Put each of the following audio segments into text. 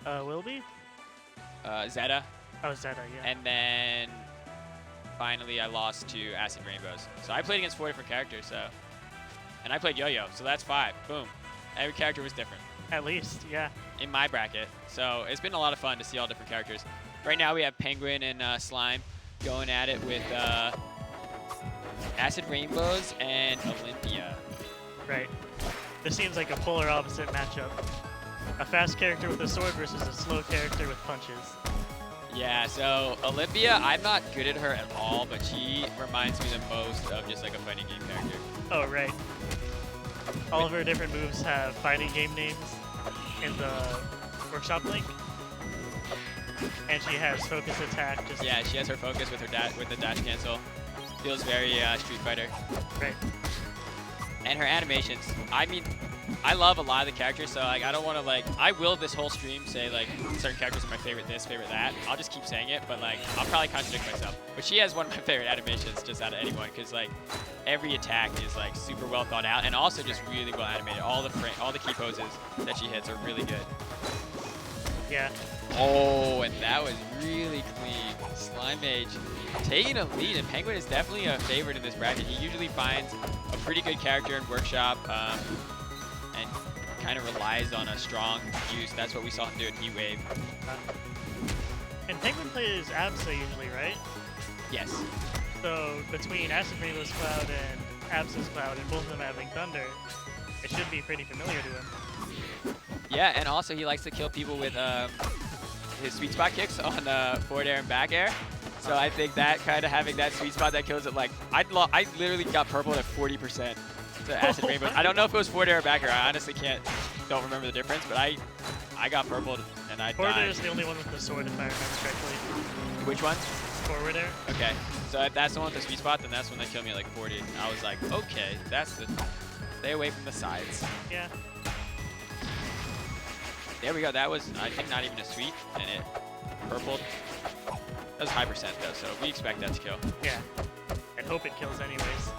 Wilby? Zeta. Oh, Zeta, yeah. And then finally I lost to Acid Rainbows. So I played against 4 different characters, so. And I played Yo-Yo, so that's 5. Boom. Every character was different. At least, yeah. In my bracket. So it's been a lot of fun to see all different characters. Right now we have Penguin and Slime going at it with Acid Rainbows and Olympia. Right. This seems like a polar opposite matchup. A fast character with a sword versus a slow character with punches. Yeah, so Olympia, I'm not good at her at all, but she reminds me the most of just like a fighting game character. Oh, right. All of her different moves have fighting game names in the workshop link. And she has focus attack. Just yeah, she has her focus with her with the dash cancel. Feels very Street Fighter. Right. And her animations. I mean, I love a lot of the characters, so like I don't want to like. I will this whole stream say like certain characters are my favorite this, favorite that. I'll just keep saying it, but like I'll probably contradict myself. But she has one of my favorite animations just out of anyone, because like every attack is like super well thought out and also just really well animated. All the key poses that she hits are really good. Yeah. Oh, and that was really clean. Slime Mage taking a lead, and Penguin is definitely a favorite in this bracket. He usually finds a pretty good character in Workshop and kind of relies on a strong use. That's what we saw him do in Heat Wave. And Penguin plays Absa usually, right? Yes. So between Acid Rainbow's Cloud and Absa's Cloud, and both of them having Thunder, it should be pretty familiar to him. Yeah, and also he likes to kill people with his sweet spot kicks on forward air and back air. So I think that kind of having that sweet spot that kills it, like, I literally got purpled at 40% to Acid Rainbow. I don't know if it was forward air or back air. I honestly don't remember the difference, but I got purpled and I Forward died. air is the only one with the sword, if I remember correctly. Which one? Forward air. Okay, so if that's the one with the sweet spot, then that's when they killed me at like 40. I was like, okay, that's the, stay away from the sides. Yeah. There we go. That was, I think, not even a sweet, and it purpled. That was high percent, though, so we expect that to kill. Yeah. And hope it kills anyways.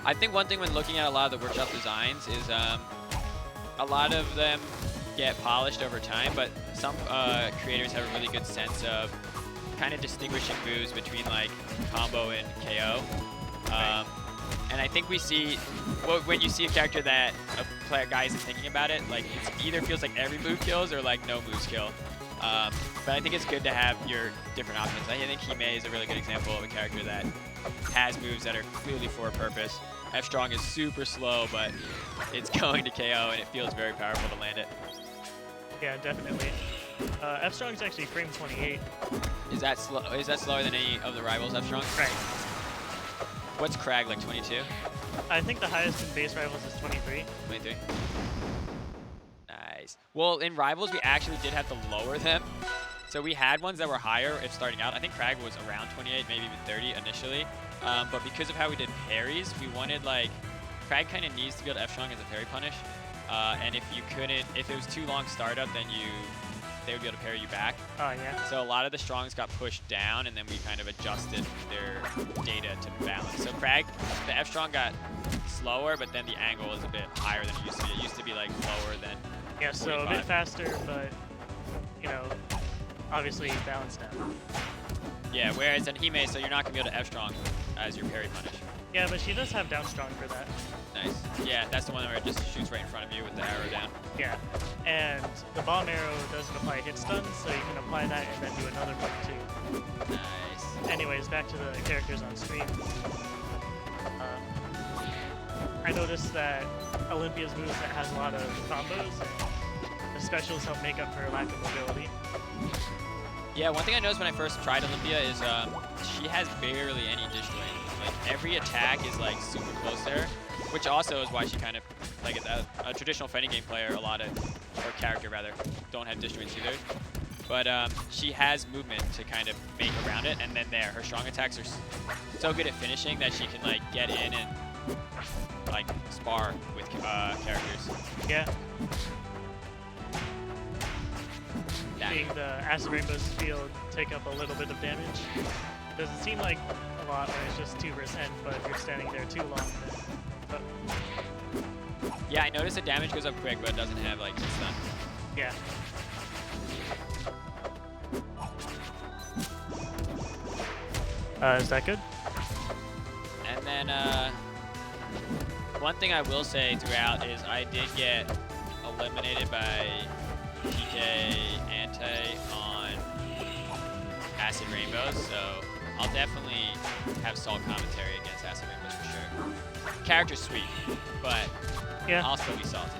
I think one thing when looking at a lot of the workshop designs is a lot of them get polished over time, but some creators have a really good sense of kind of distinguishing moves between, like, combo and KO. And I think we see, when you see a character that a guy isn't thinking about it, like it either feels like every move kills or like no moves kill. But I think it's good to have your different options. I think Hime is a really good example of a character that has moves that are clearly for a purpose. F-Strong is super slow, but it's going to KO and it feels very powerful to land it. Yeah, definitely. F-Strong is actually frame 28. Is that slower than any of the rivals F-Strong? Right. What's Crag, like 22? I think the highest in base rivals is 23. 23. Nice. Well, in Rivals, we actually did have to lower them. So we had ones that were higher if starting out. I think Crag was around 28, maybe even 30 initially. But because of how we did parries, we wanted, like, Crag kind of needs to be able to F-Strong as a parry punish. And if you couldn't, if it was too long startup, then they would be able to parry you back. Oh, yeah. So a lot of the strongs got pushed down, and then we kind of adjusted their data to balance. So Crag, the F-Strong got slower, but then the angle is a bit higher than it used to be. It used to be like lower than Yeah, so 45. a bit faster, but, you know, obviously balanced out. Yeah, whereas in Hime, so you're not going to be able to F-Strong as your parry punish. Yeah, but she does have down strong for that. Nice. Yeah, that's the one where it just shoots right in front of you with the arrow down. Yeah, and the bomb arrow doesn't apply hit stun, so you can apply that and then do another move too. Nice. Anyways, back to the characters on stream. I noticed that Olympia's moveset has a lot of combos, and the specials help make up for lack of mobility. Yeah, one thing I noticed when I first tried Olympia is she has barely any dish range. Like, every attack is, like, super close there, which also is why she kind of, like, a traditional fighting game player, a lot of, or character rather, don't have dish range either. But she has movement to kind of make around it, and then her strong attacks are so good at finishing that she can, like, get in and, like, spar with characters. Yeah. Seeing the Acid Rainbow's field take up a little bit of damage. Doesn't seem like a lot when it's just 2%, but if you're standing there too long, then... Yeah, I noticed the damage goes up quick, but it doesn't have, like, stun. Yeah. Is that good? And then one thing I will say throughout is I did get eliminated by PK Ante on Acid Rainbows, so I'll definitely have salt commentary against Acid Rainbows for sure. Character's sweet, but Yeah. I'll still be salted.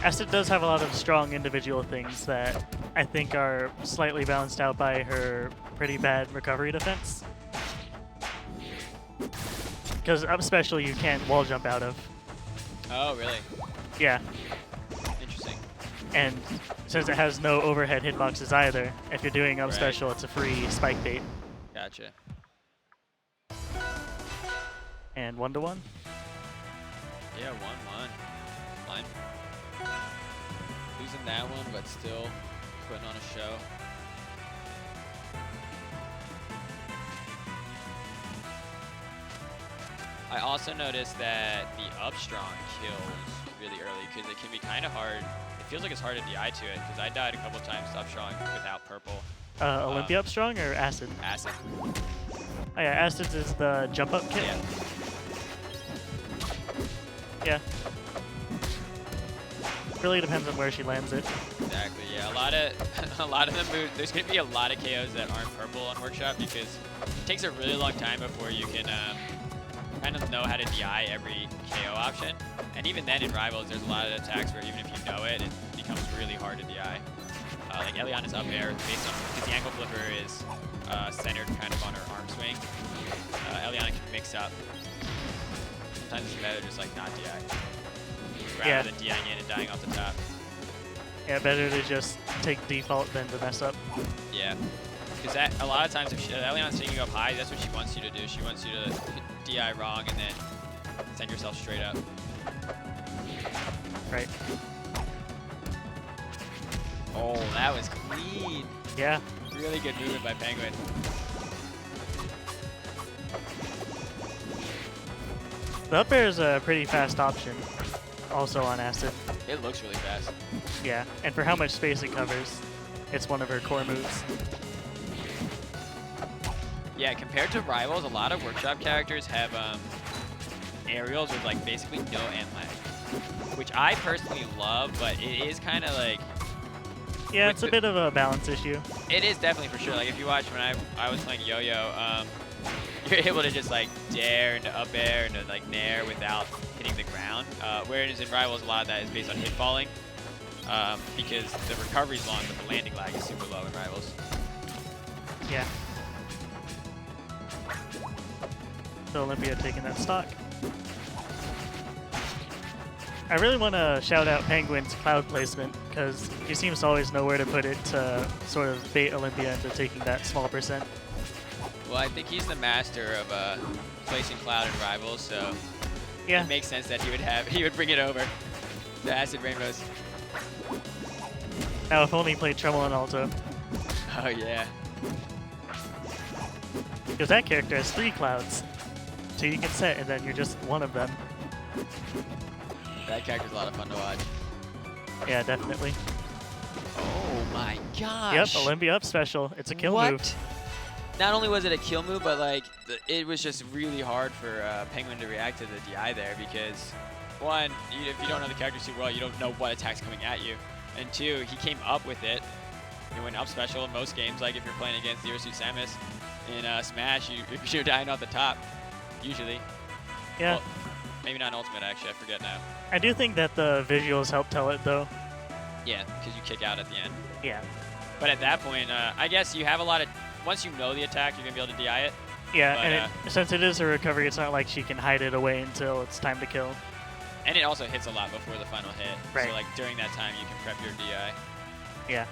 Acid does have a lot of strong individual things that I think are slightly balanced out by her pretty bad recovery defense. Because up special you can't wall jump out of. Oh, really? Yeah. Interesting. And since it has no overhead hitboxes either, if you're doing up Right. special, it's a free spike bait. Gotcha. And 1-to-1. Yeah, 1-1. Fine. Losing that one, but still putting on a show. I also noticed that the up strong kills really early because it can be kind of hard. It feels like it's hard to DI to it because I died a couple times up strong without purple. Olympia up strong or Acid? Acid. Oh yeah, Acid's is the jump up kit. Yeah. Yeah. Really depends on where she lands it. Exactly. Yeah. A lot of them moves. There's gonna be a lot of KOs that aren't purple on Workshop because it takes a really long time before you can kind of know how to DI every KO option. And even then in Rivals, there's a lot of attacks where even if you know it, it becomes really hard to DI. Like Eliana's up air, based on, because the angle flipper is centered kind of on her arm swing. Eliana can mix up. Sometimes it's better just like not DI. Rather than DIing in and dying off the top. Yeah, better to just take default than to mess up. Yeah. Because that a lot of times if Eliana's taking you up high, that's what she wants you to do. She wants you to DI wrong and then send yourself straight up. Right. Oh, that was clean. Yeah. Really good movement by Penguin. The up air is a pretty fast option, also on Acid. It looks really fast. Yeah, and for how much space it covers, it's one of her core moves. Yeah, compared to Rivals, a lot of Workshop characters have aerials with like basically no end lag, which I personally love, but it is kind of like... Yeah, it's a bit of a balance issue. It is definitely for sure. Like if you watch when I was playing Yo-Yo, you're able to just like dare into up air and like nair without hitting the ground. Whereas in Rivals, a lot of that is based on hit falling because the recovery's long, but the landing lag is super low in Rivals. Yeah. So Olympia taking that stock. I really want to shout out Penguin's cloud placement because he seems to always know where to put it to sort of bait Olympia into taking that small percent. Well, I think he's the master of placing cloud in Rivals, so yeah, it makes sense that he would bring it over. The Acid Rainbows. Now if only he played Tremolo and Alto. Oh yeah. Because that character has 3 clouds. So you can set and then you're just one of them. That character's a lot of fun to watch. Yeah, definitely. Oh my gosh. Yep, Olympia up special. It's a kill what? move. Not only was it a kill move, but like it was just really hard for Penguin to react to the DI there because, one, if you don't know the character too well, you don't know what attack's coming at you. And 2, he came up with it. He went up special in most games, like if you're playing against Zero Suit Samus in Smash, you're dying off the top, usually. Yeah. Well, maybe not in Ultimate, actually, I forget now. I do think that the visuals help tell it, though. Yeah, because you kick out at the end. Yeah. But at that point, I guess you have a lot of... Once you know the attack, you're going to be able to DI it. Yeah, But, and since it is a recovery, it's not like she can hide it away until it's time to kill. And it also hits a lot before the final hit. Right. So like during that time, you can prep your DI. Yeah.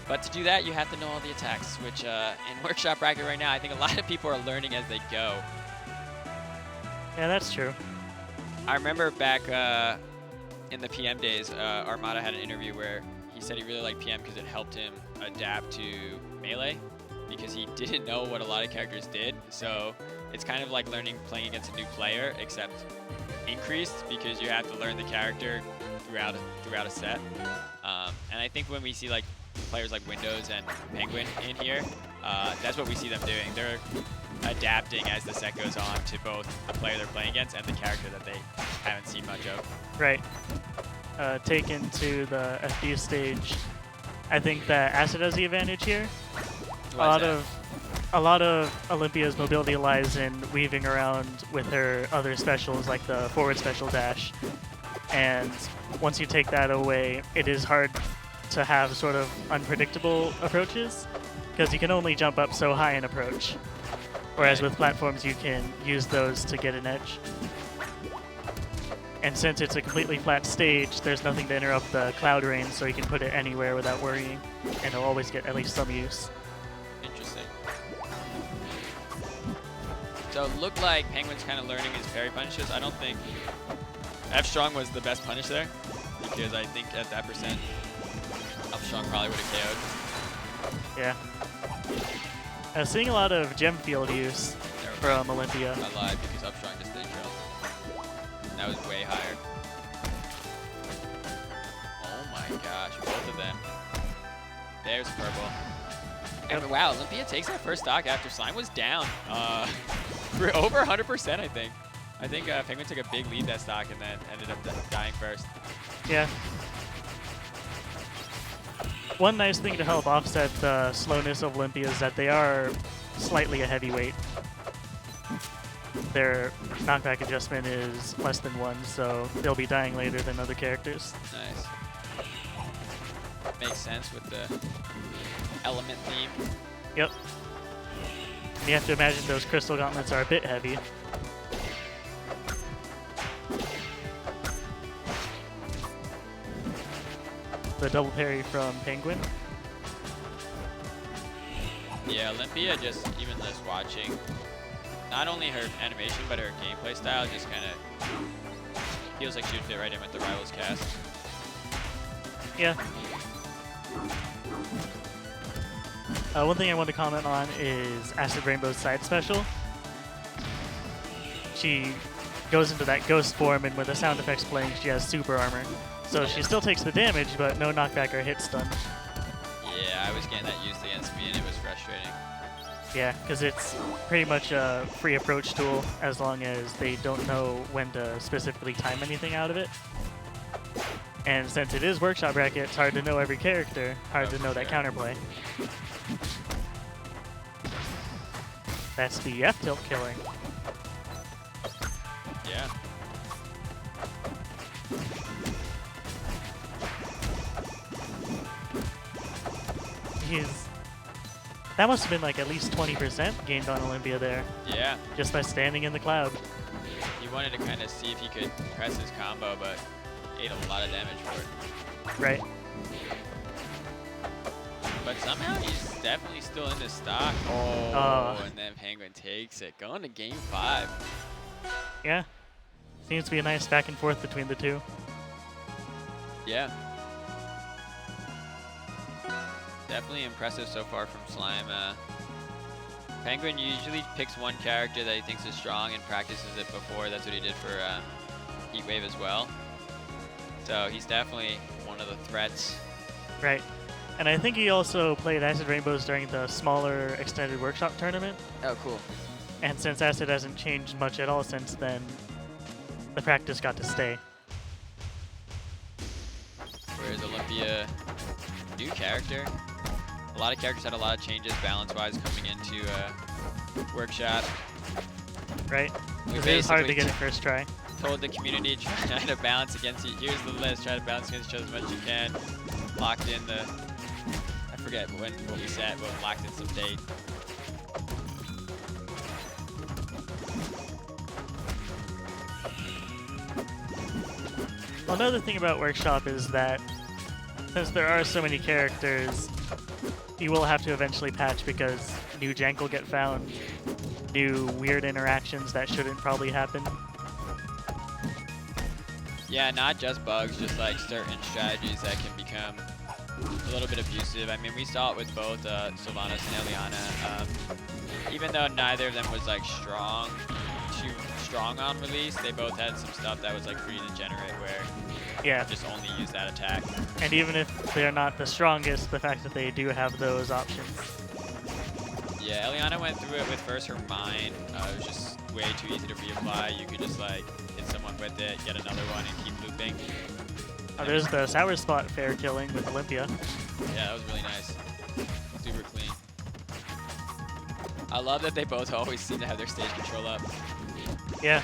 But to do that, you have to know all the attacks, which in Workshop Bracket right now, I think a lot of people are learning as they go. Yeah, that's true. I remember back in the PM days, Armada had an interview where he said he really liked PM because it helped him adapt to Melee because he didn't know what a lot of characters did. So it's kind of like playing against a new player, except increased because you have to learn the character throughout a set. And I think when we see like players like Windows and Penguin in here, that's what we see them doing. They're adapting as the set goes on to both the player they're playing against and the character that they haven't seen much of. Right. Taken to the FD stage, I think that Acid has the advantage here. A lot of Olympia's mobility lies in weaving around with her other specials like the forward special dash. And once you take that away, it is hard to have sort of unpredictable approaches because you can only jump up so high in approach. Whereas with platforms, you can use those to get an edge. And since it's a completely flat stage, there's nothing to interrupt the cloud rain, so you can put it anywhere without worrying, and it'll always get at least some use. Interesting. So it looked like Penguin's kind of learning his parry punishes. I don't think F-Strong was the best punish there, because I think at that percent, F-Strong probably would have KO'd. Yeah. Seeing a lot of gem field use from Olympia. I lied because F-Strong just did trail. That was way higher. Oh my gosh, both of them. There's purple. And wow, Olympia takes that first stock after Slime was down. For over 100%, I think. I think Penguin took a big lead that stock and then ended up dying first. Yeah. One nice thing to help offset the slowness of Olympia is that they are slightly a heavyweight. Their knockback adjustment is less than 1, so they'll be dying later than other characters. Nice. Makes sense with the element theme. Yep. You have to imagine those crystal gauntlets are a bit heavy. The double parry from Penguin. Yeah, Olympia just, even just watching, not only her animation, but her gameplay style just kind of feels like she would fit right in with the Rivals cast. Yeah. One thing I want to comment on is Acid Rainbow's side special. She goes into that ghost form, and with the sound effects playing, she has super armor. So she still takes the damage, but no knockback or hit stun. Yeah, I was getting that used against me, and it was frustrating. Yeah, because it's pretty much a free approach tool as long as they don't know when to specifically time anything out of it. And since it is workshop bracket, it's hard to know every character, hard to know that counterplay. That's the F-tilt killing. Yeah. That must have been like at least 20% gained on Olympia there. Yeah. Just by standing in the cloud. He wanted to kind of see if he could press his combo, but ate a lot of damage for it. Right. But somehow he's definitely still in the stock. Oh, and then Penguin takes it. Going to game 5. Yeah. Seems to be a nice back and forth between the two. Yeah. Definitely impressive so far from Slime. Penguin usually picks one character that he thinks is strong and practices it before. That's what he did for Heatwave as well. So he's definitely one of the threats. Right. And I think he also played Acid Rainbows during the smaller extended workshop tournament. Oh, cool. And since Acid hasn't changed much at all since then, the practice got to stay. Whereas Olympia, new character. A lot of characters had a lot of changes balance-wise coming into workshop. Right. Because it is hard to get it first try. Told the community, try to balance against you. Here's the list. Try to balance against each other as much as you can. Locked in the, I forget what we said, but locked in some date. Well, another thing about Workshop is that since there are so many characters, you will have to eventually patch because new jank will get found, new weird interactions that shouldn't probably happen. Yeah, not just bugs, just like certain strategies that can become a little bit abusive. I mean, we saw it with both Sylvanas and Eliana. Even though neither of them was like too strong on release. They both had some stuff that was like pretty degenerate where Yeah. just only use that attack. And even if they're not the strongest, the fact that they do have those options. Yeah, Eliana went through it with first her mine. It was just way too easy to reapply. You could just like hit someone with it, get another one, and keep looping. Oh, there's the sour spot fair killing with Olympia. Yeah, that was really nice. Super clean. I love that they both always seem to have their stage control up. Yeah.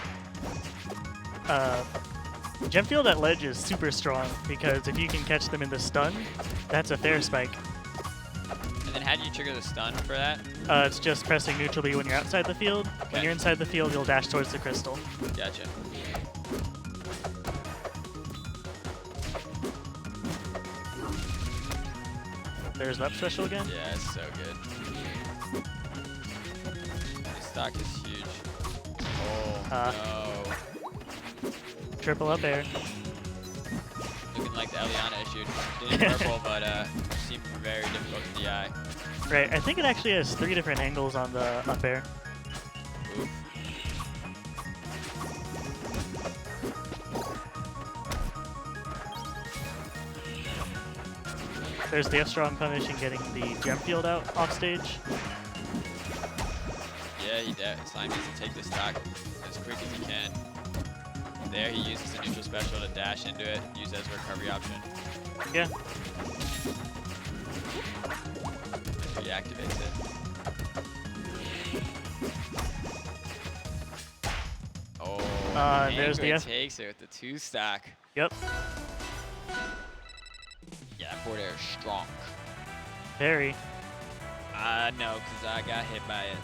Gem Field at ledge is super strong because if you can catch them in the stun, that's a fair spike. And then how do you trigger the stun for that? It's just pressing neutral B when you're outside the field. Okay. When you're inside the field, you'll dash towards the crystal. Gotcha. There's up special again. Yeah, it's so good. This stock is huge. Oh, no. Triple up air. Looking like the Eliana issue. Did it purple, but seemed very difficult to DI. Right, I think it actually has 3 different angles on the up air. Oof. There's the F strong punish and getting the gem field out off stage. Yeah, Slime needs to take this stock as quick as he can. There, he uses the neutral special to dash into it, use it as a recovery option. Yeah. He activates it. Oh, there's the F. takes it with the 2 stack. Yep. Yeah, that forward air is strong. Very. No, because I got hit by it.